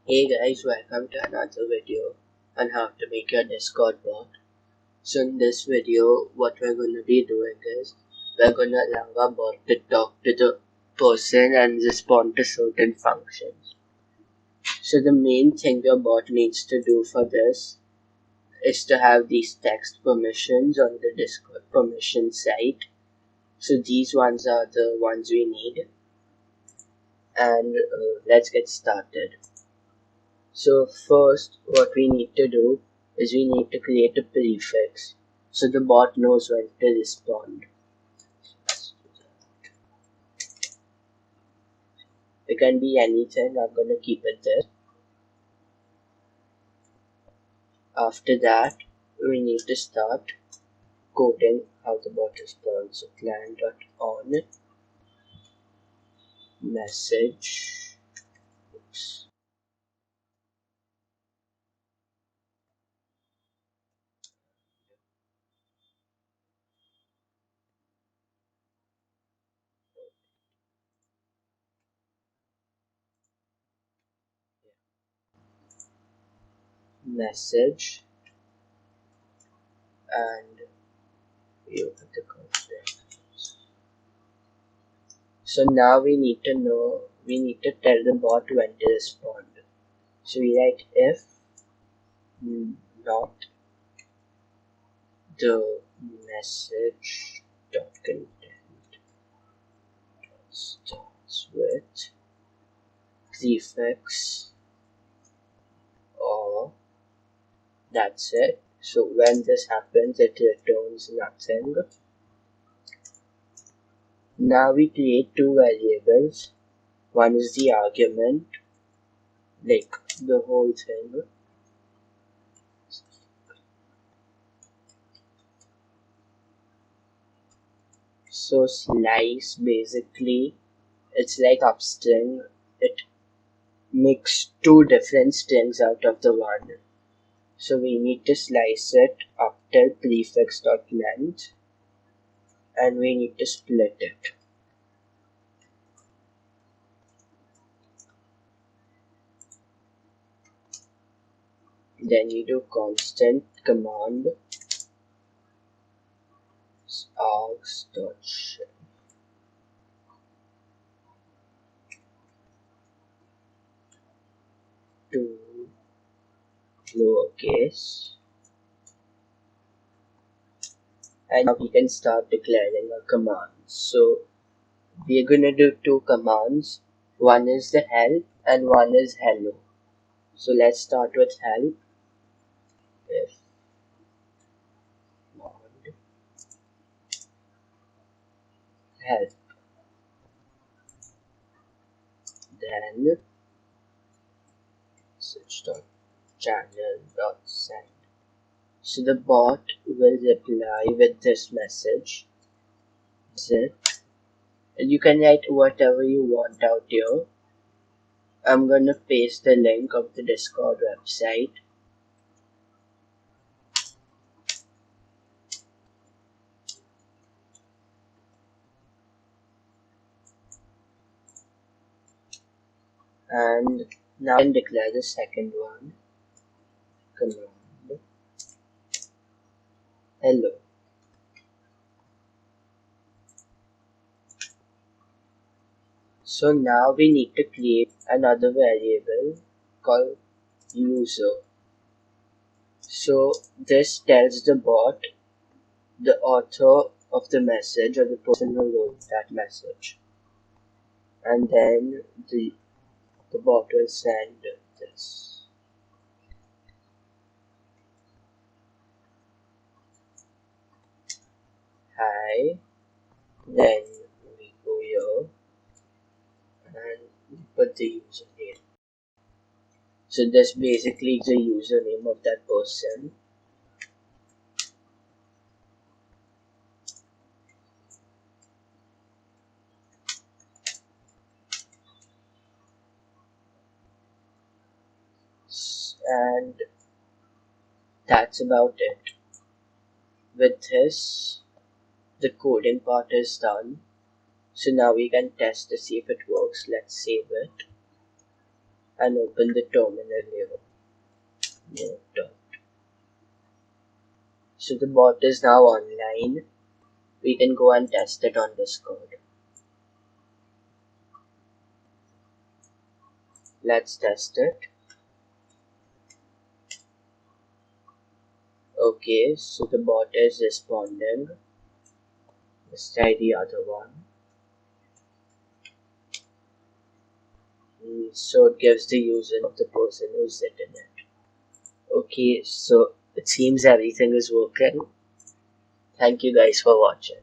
Hey guys, welcome to another video on how to make your Discord bot. So in this video, what we're going to be doing is we're going to allow our bot to talk to the person and respond to certain functions. So the main thing your bot needs to do for this is to have these text permissions on the Discord permission site. So these ones are the ones we need, and let's get started. So first, what we need to do is we need to create a prefix so the bot knows when to respond. It can be anything, I'm gonna keep it there. After that, we need to start coding how the bot responds. So client.on message. Oops. Message, and we open the context. So now we need to tell the bot when to respond. So we write if not the message dot content starts with prefix, or that's it. So when this happens, it returns nothing. Now we create two variables. One is the argument, like the whole thing. So slice, basically it's like upstring. It makes two different strings out of the one. So we need to slice it up till prefix.length, and we need to split it. Then you do constant command args.shift to lowercase, and now we can start declaring our commands. So we are gonna do two commands. One is the help and one is hello. So let's start with help. If node help, then message.channel.send. So the bot will reply with this message. That's it. And you can write whatever you want out here. I'm gonna paste the link of the Discord website. And now I can declare the second one. Command hello. So now we need to create another variable called user. So this tells the bot the author of the message, or the person who wrote that message, and then the bot will send this. Hi. Then we go here and put the username. So this basically is the username of that person. And that's about it. With this, the coding part is done. So now we can test to see if it works. Let's save it. and open the terminal here. Node. So the bot is now online. We can go and test it on Discord. Let's test it. Okay, so the bot is responding. Let's try the other one. So it gives the user of the person who's written it. Okay, so it seems everything is working. Thank you guys for watching.